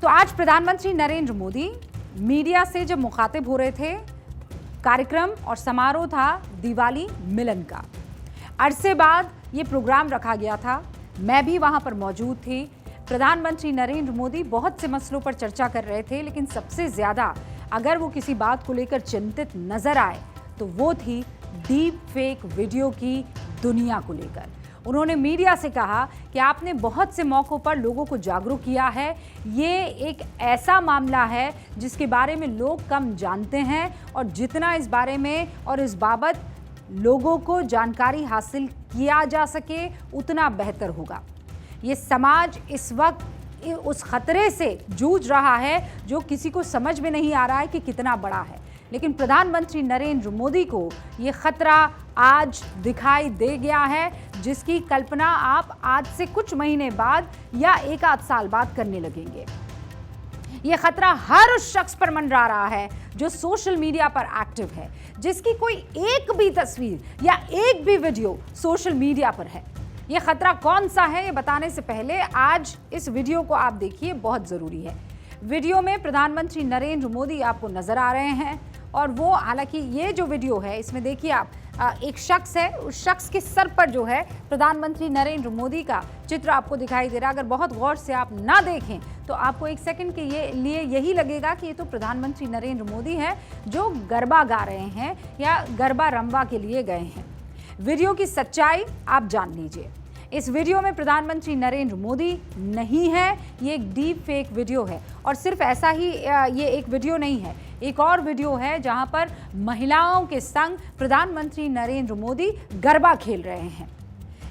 तो आज प्रधानमंत्री नरेंद्र मोदी मीडिया से जब मुखातिब हो रहे थे, कार्यक्रम और समारोह था दिवाली मिलन का। अरसे बाद ये प्रोग्राम रखा गया था, मैं भी वहां पर मौजूद थी। प्रधानमंत्री नरेंद्र मोदी बहुत से मसलों पर चर्चा कर रहे थे, लेकिन सबसे ज्यादा अगर वो किसी बात को लेकर चिंतित नजर आए तो वो थी डीप फेक वीडियो की दुनिया को लेकर। उन्होंने मीडिया से कहा कि आपने बहुत से मौक़ों पर लोगों को जागरूक किया है। ये एक ऐसा मामला है जिसके बारे में लोग कम जानते हैं और जितना इस बारे में और इस बाबत लोगों को जानकारी हासिल किया जा सके उतना बेहतर होगा। ये समाज इस वक्त उस खतरे से जूझ रहा है जो किसी को समझ में नहीं आ रहा है कि कितना बड़ा है, लेकिन प्रधानमंत्री नरेंद्र मोदी को ये खतरा आज दिखाई दे गया है, जिसकी कल्पना आप आज से कुछ महीने बाद या एक आध साल बाद करने लगेंगे। ये खतरा हर उस शख्स पर मंडरा रहा है जो सोशल मीडिया पर एक्टिव है, जिसकी कोई एक भी तस्वीर या एक भी वीडियो सोशल मीडिया पर है। ये खतरा कौन सा है ये बताने से पहले आज इस वीडियो को आप देखिए, बहुत जरूरी है। वीडियो में प्रधानमंत्री नरेंद्र मोदी आपको नजर आ रहे हैं और वो, हालांकि ये जो वीडियो है इसमें देखिए आप, एक शख्स है, उस शख्स के सर पर जो है प्रधानमंत्री नरेंद्र मोदी का चित्र आपको दिखाई दे रहा है। अगर बहुत गौर से आप ना देखें तो आपको एक सेकंड के लिए यही लगेगा कि ये तो प्रधानमंत्री नरेंद्र मोदी हैं जो गरबा गा रहे हैं या गरबा रंबा के लिए गए हैं। वीडियो की सच्चाई आप जान लीजिए। इस वीडियो में प्रधानमंत्री नरेंद्र मोदी नहीं है, ये एक डीप फेक वीडियो है। और सिर्फ ऐसा ही ये एक वीडियो नहीं है, एक और वीडियो है जहां पर महिलाओं के संग प्रधानमंत्री नरेंद्र मोदी गरबा खेल रहे हैं।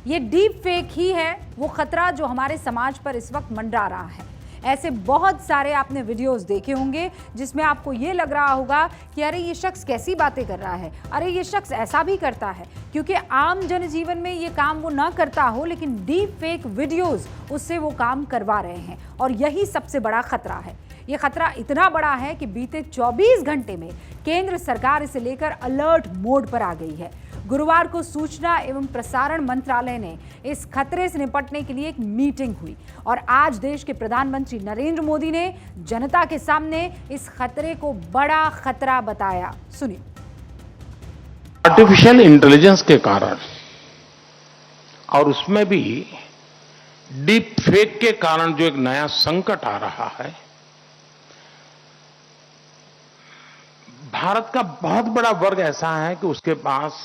ये डीप फेक ही है वो खतरा जो हमारे समाज पर इस वक्त मंडरा रहा है। ऐसे बहुत सारे आपने वीडियोस देखे होंगे जिसमें आपको ये लग रहा होगा कि अरे ये शख्स कैसी बातें कर रहा है, अरे ये शख्स ऐसा भी करता है, क्योंकि आम जनजीवन में ये काम वो ना करता हो, लेकिन डीप फेक वीडियोस उससे वो काम करवा रहे हैं। और यही सबसे बड़ा खतरा है। ये खतरा इतना बड़ा है कि बीते 24 घंटे में केंद्र सरकार इसे लेकर अलर्ट मोड पर आ गई है। गुरुवार को सूचना एवं प्रसारण मंत्रालय ने इस खतरे से निपटने के लिए एक मीटिंग हुई और आज देश के प्रधानमंत्री नरेंद्र मोदी ने जनता के सामने इस खतरे को बड़ा खतरा बताया। सुनिए। आर्टिफिशियल इंटेलिजेंस के कारण और उसमें भी डीप फेक के कारण जो एक नया संकट आ रहा है, भारत का बहुत बड़ा वर्ग ऐसा है कि उसके पास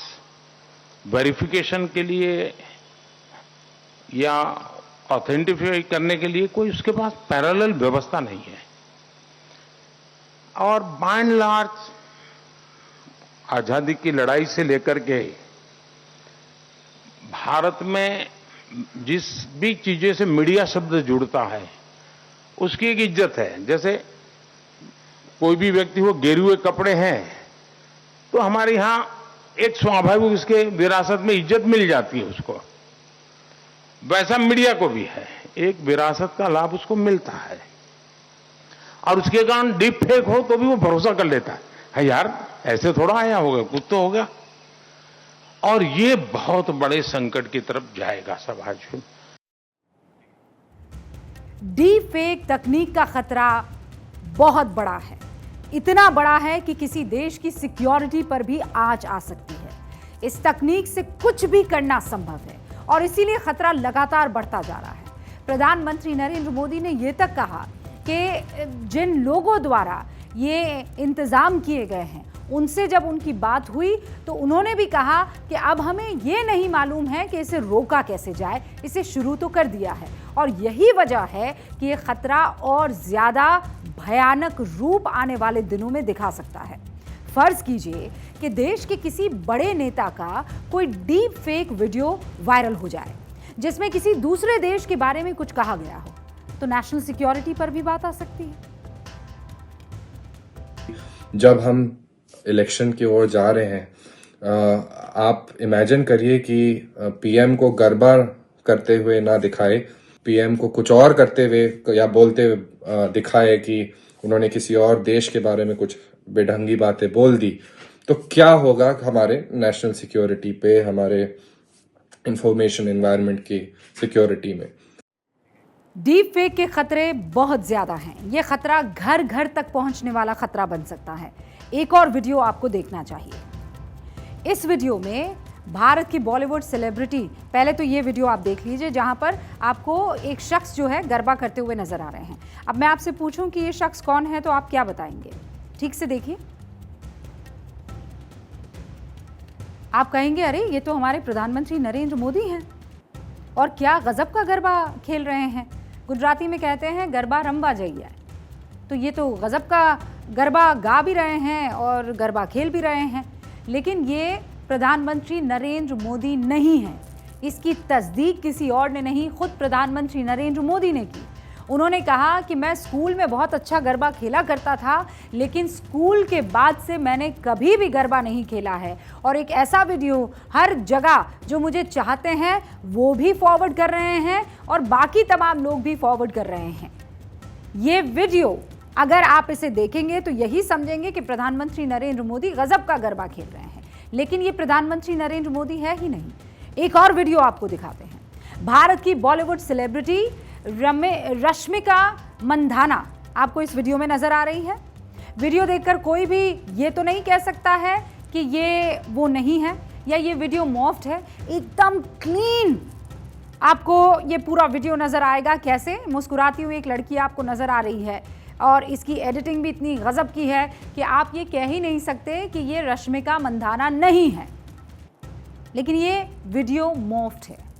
वेरिफिकेशन के लिए या ऑथेंटिफाई करने के लिए कोई उसके पास पैरेलल व्यवस्था नहीं है। और बाय एंड लार्ज आजादी की लड़ाई से लेकर के भारत में जिस भी चीजें से मीडिया शब्द जुड़ता है उसकी एक इज्जत है। जैसे कोई भी व्यक्ति हो गेरुए कपड़े हैं तो हमारे यहां एक स्वाभाविक उसके विरासत में इज्जत मिल जाती है उसको, वैसा मीडिया को भी है, एक विरासत का लाभ उसको मिलता है। और उसके कारण डीप फेक हो तो भी वो भरोसा कर लेता है यार ऐसे थोड़ा आया होगा, कुछ तो होगा। और ये बहुत बड़े संकट की तरफ जाएगा समाज में। डीप फेक तकनीक का खतरा बहुत बड़ा है, इतना बड़ा है कि किसी देश की सिक्योरिटी पर भी आंच आ सकती है। इस तकनीक से कुछ भी करना संभव है और इसीलिए खतरा लगातार बढ़ता जा रहा है। प्रधानमंत्री नरेंद्र मोदी ने यह तक कहा कि जिन लोगों द्वारा ये इंतजाम किए गए हैं उनसे जब उनकी बात हुई तो उन्होंने भी कहा कि अब हमें ये नहीं मालूम है कि इसे रोका कैसे जाए, इसे शुरू तो कर दिया है। और यही वजह है कि ये खतरा और ज्यादा भयानक रूप आने वाले दिनों में दिखा सकता है। फर्ज कीजिए कि देश के किसी बड़े नेता का कोई डीप फेक वीडियो वायरल हो जाए जिसमें किसी दूसरे देश के बारे में कुछ कहा गया हो, तो नेशनल सिक्योरिटी पर भी बात आ सकती है। जब हम इलेक्शन की ओर जा रहे हैं, आप इमेजिन करिए कि पीएम को गरबा करते हुए ना दिखाए, पीएम को कुछ और करते हुए या बोलते हुए दिखाए कि उन्होंने किसी और देश के बारे में कुछ बेढंगी बातें बोल दी, तो क्या होगा हमारे नेशनल सिक्योरिटी पे, हमारे इंफॉर्मेशन एनवायरनमेंट की सिक्योरिटी में। डीप फेक के खतरे बहुत ज्यादा हैं। ये खतरा घर घर तक पहुंचने वाला खतरा बन सकता है। एक और वीडियो आपको देखना चाहिए। इस वीडियो में भारत की बॉलीवुड सेलिब्रिटी, पहले तो ये वीडियो आप देख लीजिए जहां पर आपको एक शख्स जो है गरबा करते हुए नजर आ रहे हैं। अब मैं आपसे पूछूं कि ये शख्स कौन है तो आप क्या बताएंगे? ठीक से देखिए। आप कहेंगे अरे ये तो हमारे प्रधानमंत्री नरेंद्र मोदी हैं और क्या गजब का गरबा खेल रहे हैं। गुजराती में कहते हैं गरबा रंबा जइया। तो ये तो गजब का गरबा गा भी रहे हैं और गरबा खेल भी रहे हैं, लेकिन ये प्रधानमंत्री नरेंद्र मोदी नहीं है। इसकी तस्दीक किसी और ने नहीं, खुद प्रधानमंत्री नरेंद्र मोदी ने की। उन्होंने कहा कि मैं स्कूल में बहुत अच्छा गरबा खेला करता था, लेकिन स्कूल के बाद से मैंने कभी भी गरबा नहीं खेला है। और एक ऐसा वीडियो हर जगह जो मुझे चाहते हैं वो भी फॉरवर्ड कर रहे हैं और बाकी तमाम लोग भी फॉरवर्ड कर रहे हैं। ये वीडियो अगर आप इसे देखेंगे तो यही समझेंगे कि प्रधानमंत्री नरेंद्र मोदी गजब का गरबा खेल रहे हैं, लेकिन ये प्रधानमंत्री नरेंद्र मोदी है ही नहीं। एक और वीडियो आपको दिखाते हैं। भारत की बॉलीवुड सेलिब्रिटी रश्मिका मंदाना आपको इस वीडियो में नजर आ रही है। वीडियो देखकर कोई भी ये तो नहीं कह सकता है कि ये वो नहीं है या ये वीडियो मॉफ्ड है। एकदम क्लीन आपको ये पूरा वीडियो नजर आएगा। कैसे मुस्कुराती हुई एक लड़की आपको नजर आ रही है और इसकी एडिटिंग भी इतनी गजब की है कि आप ये कह ही नहीं सकते कि ये रश्मिका मंदाना नहीं है, लेकिन ये वीडियो मॉफ्ड है।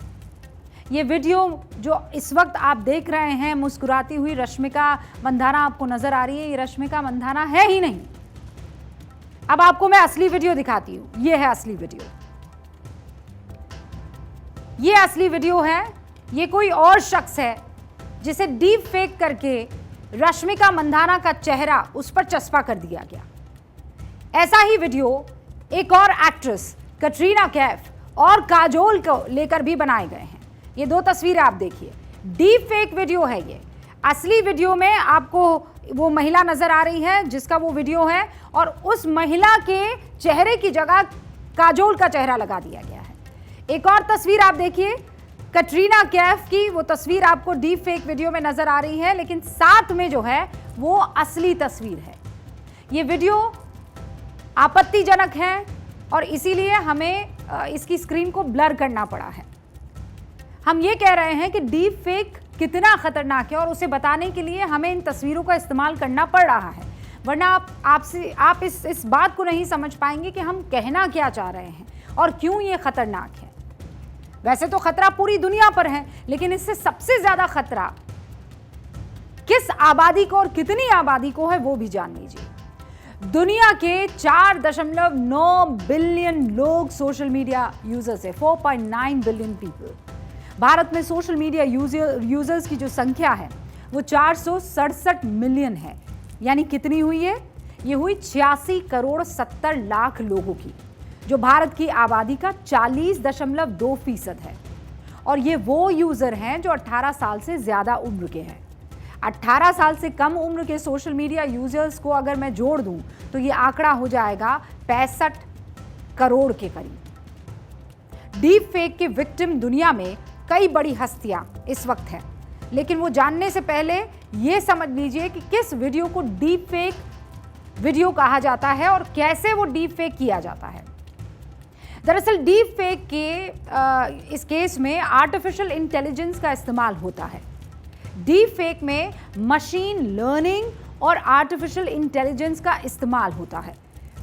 ये वीडियो जो इस वक्त आप देख रहे हैं, मुस्कुराती हुई रश्मिका मंदाना आपको नजर आ रही है, ये रश्मिका मंदाना है ही नहीं। अब आपको मैं असली वीडियो दिखाती हूं। ये है असली वीडियो। ये असली वीडियो है। ये कोई और शख्स है जिसे डीप फेक करके रश्मिका मंदाना का चेहरा उस पर चस्पा कर दिया गया। ऐसा ही वीडियो एक और एक्ट्रेस कटरीना कैफ और काजोल को लेकर भी बनाए गए हैं। ये दो तस्वीरें आप देखिए। डीप फेक वीडियो है ये। असली वीडियो में आपको वो महिला नजर आ रही है जिसका वो वीडियो है और उस महिला के चेहरे की जगह काजोल का चेहरा लगा दिया गया है। एक और तस्वीर आप देखिए कटरीना कैफ की। वो तस्वीर आपको डीप फेक वीडियो में नजर आ रही है, लेकिन साथ में जो है वो असली तस्वीर है। ये वीडियो आपत्तिजनक है और इसीलिए हमें इसकी स्क्रीन को ब्लर करना पड़ा है। हम ये कह रहे हैं कि डीप फेक कितना खतरनाक है और उसे बताने के लिए हमें इन तस्वीरों का इस्तेमाल करना पड़ रहा है, वरना आप इस बात को नहीं समझ पाएंगे कि हम कहना क्या चाह रहे हैं और क्यों ये खतरनाक है। वैसे तो खतरा पूरी दुनिया पर है, लेकिन इससे सबसे ज्यादा खतरा किस आबादी को और कितनी आबादी को है वो भी जान लीजिए। दुनिया के 4.9 बिलियन लोग सोशल मीडिया यूजर्स है। 4.9 बिलियन पीपल। भारत में सोशल मीडिया यूजर्स की जो संख्या है वो 467 मिलियन है। यानी कितनी हुई है? ये हुई 86 करोड़ 70 लाख लोगों की, जो भारत की आबादी का 40.2% है। और ये वो यूजर हैं जो 18 साल से ज्यादा उम्र के हैं। 18 साल से कम उम्र के सोशल मीडिया यूजर्स को अगर मैं जोड़ दूं तो ये आंकड़ा हो जाएगा 65 करोड़ के करीब। डीप फेक के विक्टिम दुनिया में कई बड़ी हस्तियां इस वक्त हैं, लेकिन वो जानने से पहले ये समझ लीजिए कि किस वीडियो को डीप फेक वीडियो कहा जाता है और कैसे वो डीप फेक किया जाता है। दरअसल डीप फेक के इस केस में आर्टिफिशियल इंटेलिजेंस का इस्तेमाल होता है। डीप फेक में मशीन लर्निंग और आर्टिफिशियल इंटेलिजेंस का इस्तेमाल होता है।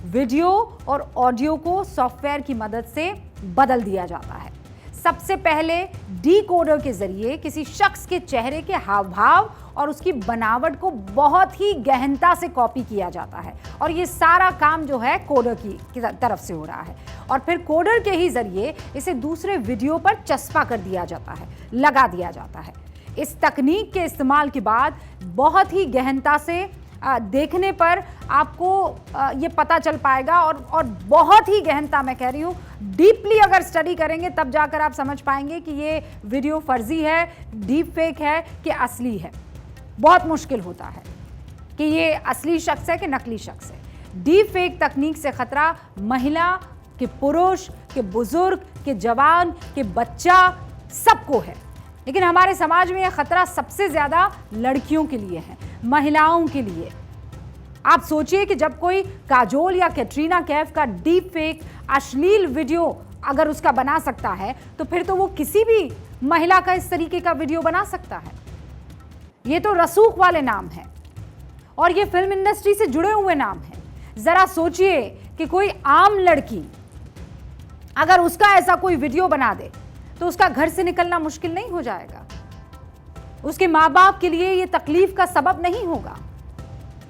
वीडियो और ऑडियो को सॉफ्टवेयर की मदद से बदल दिया जाता है। सबसे पहले डीकोडर के जरिए किसी शख्स के चेहरे के हाव भाव और उसकी बनावट को बहुत ही गहनता से कॉपी किया जाता है और ये सारा काम जो है कोडर की तरफ से हो रहा है और फिर कोडर के ही जरिए इसे दूसरे वीडियो पर चस्पा कर दिया जाता है, लगा दिया जाता है। इस तकनीक के इस्तेमाल के बाद बहुत ही गहनता से देखने पर आपको ये पता चल पाएगा और बहुत ही गहनता, मैं कह रही हूँ डीपली अगर स्टडी करेंगे तब जाकर आप समझ पाएंगे कि ये वीडियो फर्जी है, डीप फेक है कि असली है। बहुत मुश्किल होता है कि ये असली शख्स है कि नकली शख्स है। डीप फेक तकनीक से खतरा महिला के, पुरुष के, बुजुर्ग के, जवान के, बच्चा सबको है। लेकिन हमारे समाज में यह खतरा सबसे ज्यादा लड़कियों के लिए है, महिलाओं के लिए। आप सोचिए कि जब कोई काजोल या कैटरीना कैफ का डीप फेक अश्लील वीडियो अगर उसका बना सकता है, तो फिर तो वो किसी भी महिला का इस तरीके का वीडियो बना सकता है। ये तो रसूख वाले नाम है और ये फिल्म इंडस्ट्री से जुड़े हुए नाम है। जरा सोचिए कि कोई आम लड़की अगर उसका ऐसा कोई वीडियो बना दे तो उसका घर से निकलना मुश्किल नहीं हो जाएगा? उसके माँ बाप के लिए ये तकलीफ का सबब नहीं होगा?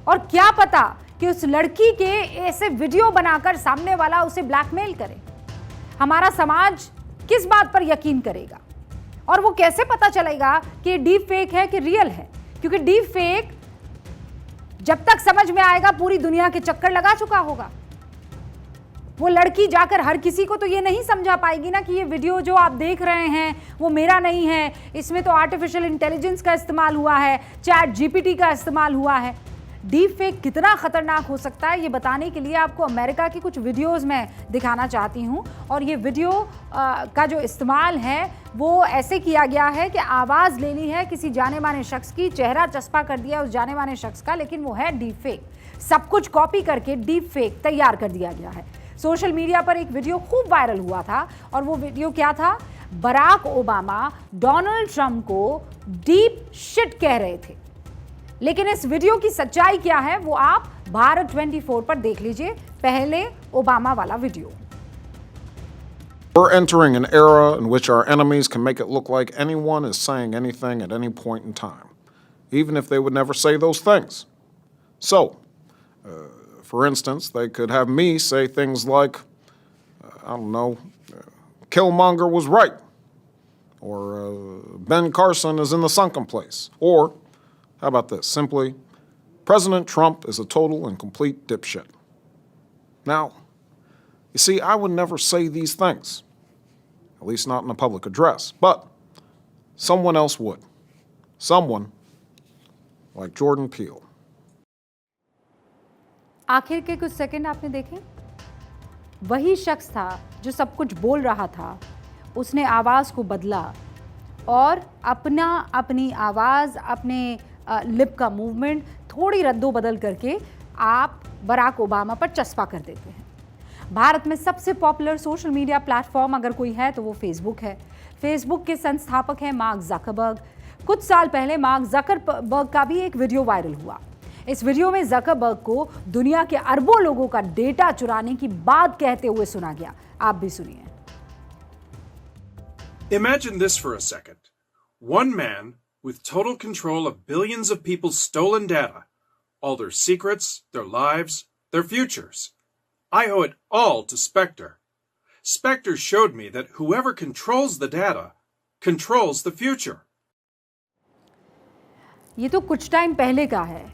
और क्या पता कि उस लड़की के ऐसे वीडियो बनाकर सामने वाला उसे ब्लैकमेल करे। हमारा समाज किस बात पर यकीन करेगा? और वो कैसे पता चलेगा कि ये डीप फेक है कि रियल है? क्योंकि डीप फेक जब तक समझ में आएगा पूरी दुनिया के चक्कर लगा चुका होगा। वो लड़की जाकर हर किसी को तो ये नहीं समझा पाएगी ना कि ये वीडियो जो आप देख रहे हैं वो मेरा नहीं है, इसमें तो आर्टिफिशियल इंटेलिजेंस का इस्तेमाल हुआ है, चैट जीपीटी का इस्तेमाल हुआ है। डीप फेक कितना खतरनाक हो सकता है ये बताने के लिए आपको अमेरिका की कुछ वीडियोस मैं दिखाना चाहती हूँ। और ये वीडियो का जो इस्तेमाल है वो ऐसे किया गया है कि आवाज़ ले ली है किसी जाने माने शख्स की, चेहरा चस्पा कर दिया उस जाने माने शख्स का, लेकिन वो है डीप फेक। सब कुछ कॉपी करके डीप फेक तैयार कर दिया गया है। सोशल मीडिया पर एक वीडियो खूब वायरल हुआ था और वो वीडियो क्या था? बराक ओबामा डोनाल्ड ट्रंप को डीप शिट कह रहे थे। लेकिन इस वीडियो की सच्चाई क्या है वो आप भारत 24 पर देख लीजिए। पहले ओबामा वाला video. We're entering an era in which our enemies can make it look like anyone is saying anything at any point in time, even if they would never say those things. So, for instance, they could have me say things like, I don't know, Killmonger was right, or Ben Carson is in the sunken place, or how about this? Simply, President Trump is a total and complete dipshit. Now, you see, I would never say these things, at least not in a public address, but someone else would. Someone like Jordan Peele. आखिर के कुछ second आपने देखे, वही शख्स था जो सब कुछ बोल रहा था, उसने आवाज़ को बदला और अपनी आवाज़, अपने लिप का मूवमेंट थोड़ी रद्दो बदल करके आप बराक ओबामा पर चस्पा कर देते हैं। भारत में सबसे पॉपुलर सोशल मीडिया प्लेटफॉर्म अगर कोई है तो वो फेसबुक है। फेसबुक के संस्थापक हैं मार्क ज़करबर्ग। कुछ साल पहले मार्क ज़करबर्ग का भी एक वीडियो वायरल हुआ। इस वीडियो में ज़करबर्ग को दुनिया के अरबों लोगों का डेटा चुराने की बात कहते हुए सुना गया। आप भी सुनिए। Imagine this for a second. One man with total control of billions of people's stolen data, all their secrets, their lives, their futures. I owe it all to Spectre. Spectre showed me that whoever controls the data controls the future. ये तो कुछ time पहले का है।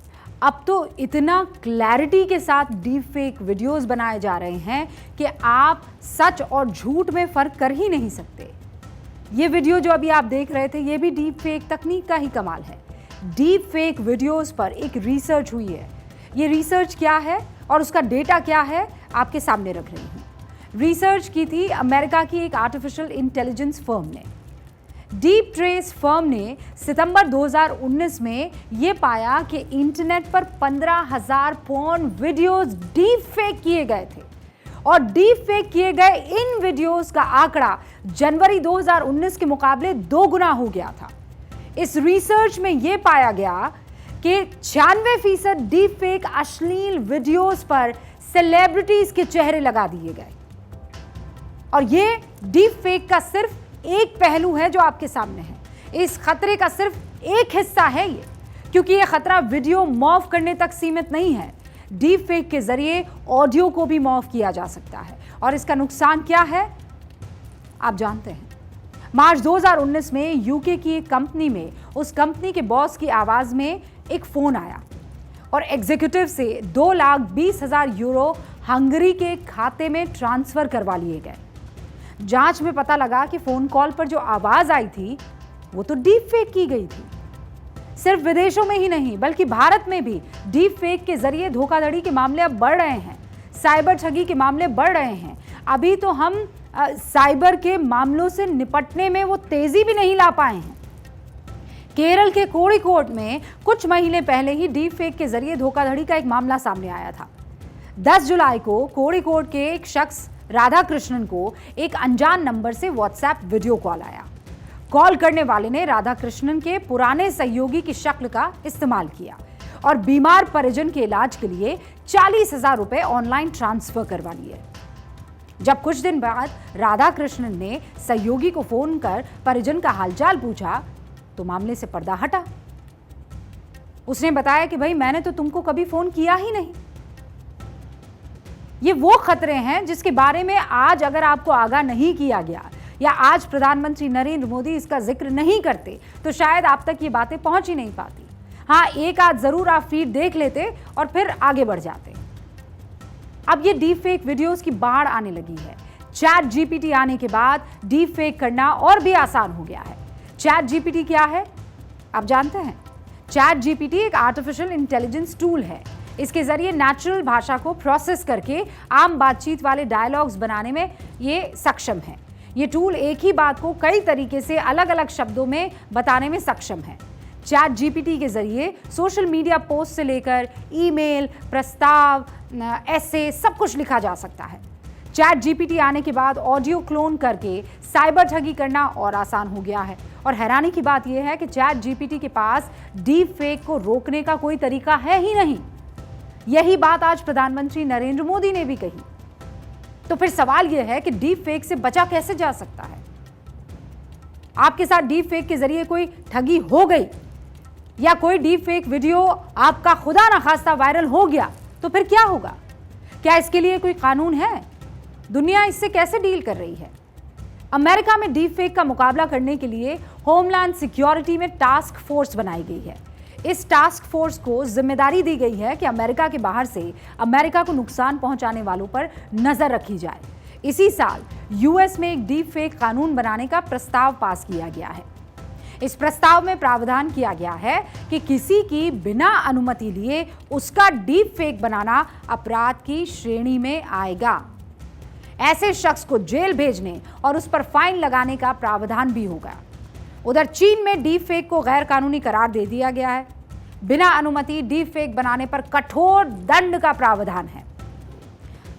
अब तो इतना clarity के साथ डीप फेक वीडियोस बनाए जा रहे हैं कि आप सच और झूठ में फर्क कर ही नहीं सकते। ये वीडियो जो अभी आप देख रहे थे ये भी डीप फेक तकनीक का ही कमाल है। डीप फेक वीडियोस पर एक रिसर्च हुई है। ये रिसर्च क्या है और उसका डेटा क्या है आपके सामने रख रही हूँ। रिसर्च की थी अमेरिका की एक आर्टिफिशियल इंटेलिजेंस फर्म ने। डीप ट्रेस फर्म ने सितंबर 2019 में ये पाया कि इंटरनेट पर 15,000 पोर्न वीडियोस डीप फेक किए गए थे और डीप फेक किए गए इन वीडियोस का आंकड़ा जनवरी 2019 के मुकाबले 2 गुना हो गया था। इस रिसर्च में यह पाया गया कि 96% डीप फेक अश्लील वीडियोस पर सेलिब्रिटीज के चेहरे लगा दिए गए। और ये डीप फेक का सिर्फ एक पहलू है जो आपके सामने है। इस खतरे का सिर्फ एक हिस्सा है ये, क्योंकि ये खतरा वीडियो मॉर्फ करने तक सीमित नहीं है। डीप फेक के जरिए ऑडियो को भी मॉर्फ किया जा सकता है और इसका नुकसान क्या है आप जानते हैं। मार्च 2019 में यूके की एक कंपनी में उस कंपनी के बॉस की आवाज में एक फोन आया और एग्जीक्यूटिव से 2,20,000 यूरो हंगरी के खाते में ट्रांसफर करवा लिए गए। जांच में पता लगा कि फोन कॉल पर जो आवाज आई थी वो तो डीप फेक की गई थी। सिर्फ विदेशों में ही नहीं बल्कि भारत में भी डीप फेक के जरिए धोखाधड़ी के मामले अब बढ़ रहे हैं, साइबर ठगी के मामले बढ़ रहे हैं। अभी तो हम साइबर के मामलों से निपटने में वो तेजी भी नहीं ला पाए हैं केरल के कोड़िकोड में कुछ महीने पहले ही डीप फेक के जरिए धोखाधड़ी का एक मामला सामने आया था। 10 जुलाई को कोड़िकोड के एक शख्स राधाकृष्णन को एक अनजान नंबर से व्हाट्सएप वीडियो कॉल आया। कॉल करने वाले ने राधाकृष्णन के पुराने सहयोगी की शक्ल का इस्तेमाल किया और बीमार परिजन के इलाज के लिए 40,000 रुपए ऑनलाइन ट्रांसफर करवा लिए। जब कुछ दिन बाद राधाकृष्णन ने सहयोगी को फोन कर परिजन का हालचाल पूछा तो मामले से पर्दा हटा। उसने बताया कि भाई मैंने तो तुमको कभी फोन किया ही नहीं। ये वो खतरे हैं जिसके बारे में आज अगर आपको आगाह नहीं किया गया या आज प्रधानमंत्री नरेंद्र मोदी इसका जिक्र नहीं करते तो शायद आप तक ये बातें पहुंच ही नहीं पाती। हाँ, एक आध जरूर आप फीड देख लेते और फिर आगे बढ़ जाते। अब ये डीप फेक वीडियोस की बाढ़ आने लगी है। चैट जीपीटी आने के बाद डीप फेक करना और भी आसान हो गया है। चैट जीपीटी क्या है आप जानते हैं? चैट जीपीटी एक आर्टिफिशियल इंटेलिजेंस टूल है। इसके जरिए नेचुरल भाषा को प्रोसेस करके आम बातचीत वाले डायलॉग्स बनाने में ये सक्षम है। ये टूल एक ही बात को कई तरीके से अलग अलग शब्दों में बताने में सक्षम है। चैट जीपीटी के जरिए सोशल मीडिया पोस्ट से लेकर ईमेल, प्रस्ताव, ऐसे सब कुछ लिखा जा सकता है। चैट जीपीटी आने के बाद ऑडियो क्लोन करके साइबर ठगी करना और आसान हो गया है। और हैरानी की बात यह है कि चैट जीपीटी के पास डीप फेक को रोकने का कोई तरीका है ही नहीं। यही बात आज प्रधानमंत्री नरेंद्र मोदी ने भी कही। तो फिर सवाल यह है कि डीप फेक से बचा कैसे जा सकता है? आपके साथ डीप फेक के जरिए कोई ठगी हो गई या कोई डीप फेक वीडियो आपका खुदा ना खास्ता वायरल हो गया तो फिर क्या होगा? क्या इसके लिए कोई कानून है? दुनिया इससे कैसे डील कर रही है? अमेरिका में डीप फेक का मुकाबला करने के लिए होमलैंड सिक्योरिटी में टास्क फोर्स बनाई गई है। इस टास्क फोर्स को जिम्मेदारी दी गई है कि अमेरिका के बाहर से अमेरिका को नुकसान पहुंचाने वालों पर नजर रखी जाए। इसी साल यूएस में एक डीप फेक कानून बनाने का प्रस्ताव पास किया गया है। इस प्रस्ताव में प्रावधान किया गया है कि किसी की बिना अनुमति लिए उसका डीप फेक बनाना अपराध की श्रेणी में आएगा। ऐसे शख्स को जेल भेजने और उस पर फाइन लगाने का प्रावधान भी होगा। उधर चीन में डीप फेक को गैर कानूनी करार दे दिया गया है। बिना अनुमति डीप फेक बनाने पर कठोर दंड का प्रावधान है।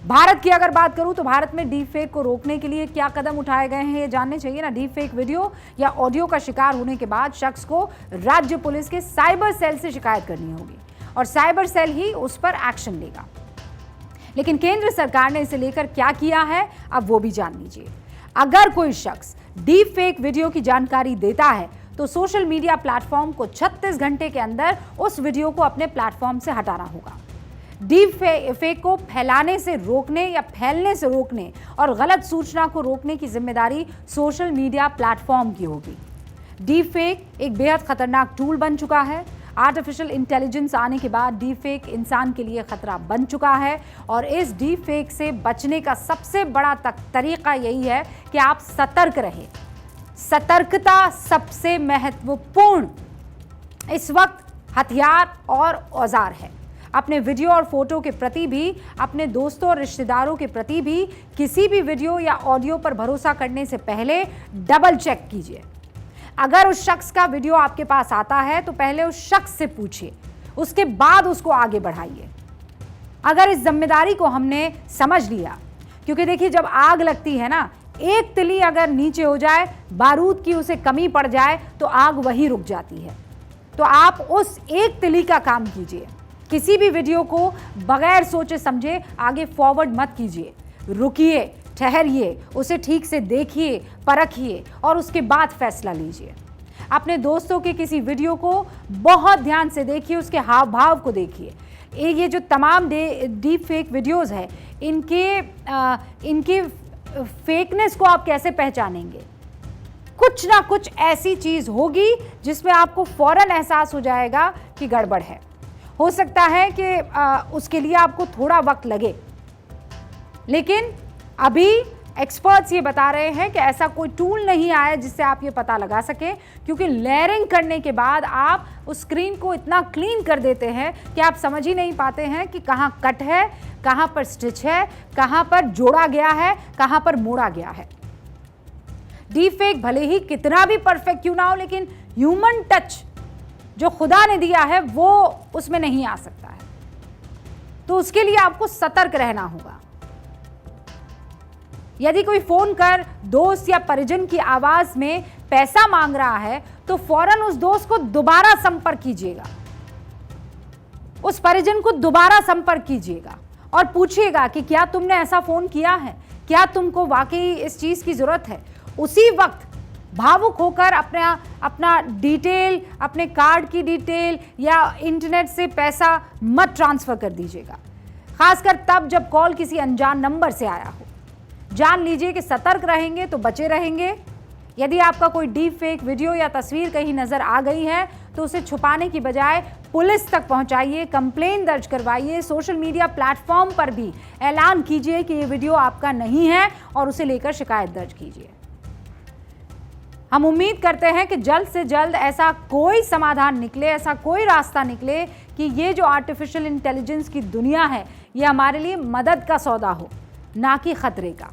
भारत की अगर बात करूं तो भारत में डीप फेक को रोकने के लिए क्या कदम उठाए गए हैं ये जानने चाहिए ना। डीप फेक वीडियो या ऑडियो का शिकार होने के बाद शख्स को राज्य पुलिस के साइबर सेल से शिकायत करनी होगी और साइबर सेल ही उस पर एक्शन लेगा। लेकिन केंद्र सरकार ने इसे लेकर क्या किया है अब वो भी जान लीजिए। अगर कोई शख्स डीप फेक वीडियो की जानकारी देता है तो सोशल मीडिया प्लेटफॉर्म को 36 घंटे के अंदर उस वीडियो को अपने प्लेटफॉर्म से हटाना होगा। डीप फेक को फैलाने से रोकने या फैलने से रोकने और गलत सूचना को रोकने की जिम्मेदारी सोशल मीडिया प्लेटफॉर्म की होगी। डीप फेक एक बेहद खतरनाक टूल बन चुका है। आर्टिफिशियल इंटेलिजेंस आने के बाद डीप फेक इंसान के लिए खतरा बन चुका है और इस डीप फेक से बचने का सबसे बड़ा तरीका यही है कि आप सतर्क रहें। सतर्कता सबसे महत्वपूर्ण इस वक्त हथियार और औजार है। अपने वीडियो और फोटो के प्रति भी, अपने दोस्तों और रिश्तेदारों के प्रति भी किसी भी वीडियो या ऑडियो पर भरोसा करने से पहले डबल चेक कीजिए। अगर उस शख्स का वीडियो आपके पास आता है तो पहले उस शख्स से पूछिए, उसके बाद उसको आगे बढ़ाइए। अगर इस जिम्मेदारी को हमने समझ लिया, क्योंकि देखिए जब आग लगती है ना, एक तिली अगर नीचे हो जाए, बारूद की उसे कमी पड़ जाए तो आग वहीं रुक जाती है। तो आप उस एक तिली का काम कीजिए। किसी भी वीडियो को बगैर सोचे समझे आगे फॉरवर्ड मत कीजिए। रुकिए, ठहरिए, उसे ठीक से देखिए, परखिए और उसके बाद फैसला लीजिए। अपने दोस्तों के किसी वीडियो को बहुत ध्यान से देखिए, उसके हाव भाव को देखिए। ये जो तमाम डीप फेक वीडियोस है, इनके फेकनेस को आप कैसे पहचानेंगे? कुछ ना कुछ ऐसी चीज होगी जिसमें आपको फौरन एहसास हो जाएगा कि गड़बड़ है। हो सकता है कि उसके लिए आपको थोड़ा वक्त लगे, लेकिन अभी एक्सपर्ट्स ये बता रहे हैं कि ऐसा कोई टूल नहीं आया जिससे आप ये पता लगा सके, क्योंकि लेयरिंग करने के बाद आप उस स्क्रीन को इतना क्लीन कर देते हैं कि आप समझ ही नहीं पाते हैं कि कहाँ कट है, कहाँ पर स्टिच है, कहाँ पर जोड़ा गया है, कहाँ पर मोड़ा गया है। डीप फेक भले ही कितना भी परफेक्ट क्यों ना हो, लेकिन ह्यूमन टच जो खुदा ने दिया है वो उसमें नहीं आ सकता है। तो उसके लिए आपको सतर्क रहना होगा। यदि कोई फोन कर दोस्त या परिजन की आवाज में पैसा मांग रहा है तो फौरन उस दोस्त को दोबारा संपर्क कीजिएगा, उस परिजन को दोबारा संपर्क कीजिएगा और पूछिएगा कि क्या तुमने ऐसा फोन किया है, क्या तुमको वाकई इस चीज की जरूरत है। उसी वक्त भावुक होकर अपना डिटेल, अपने कार्ड की डिटेल या इंटरनेट से पैसा मत ट्रांसफर कर दीजिएगा, खासकर तब जब कॉल किसी अनजान नंबर से आया हो। जान लीजिए कि सतर्क रहेंगे तो बचे रहेंगे। यदि आपका कोई डीप फेक वीडियो या तस्वीर कहीं नजर आ गई है तो उसे छुपाने की बजाय पुलिस तक पहुंचाइए, कंप्लेन दर्ज करवाइए, सोशल मीडिया प्लेटफॉर्म पर भी ऐलान कीजिए कि ये वीडियो आपका नहीं है और उसे लेकर शिकायत दर्ज कीजिए। हम उम्मीद करते हैं कि जल्द से जल्द ऐसा कोई समाधान निकले, ऐसा कोई रास्ता निकले कि ये जो आर्टिफिशियल इंटेलिजेंस की दुनिया है ये हमारे लिए मदद का सौदा हो, ना कि खतरे का।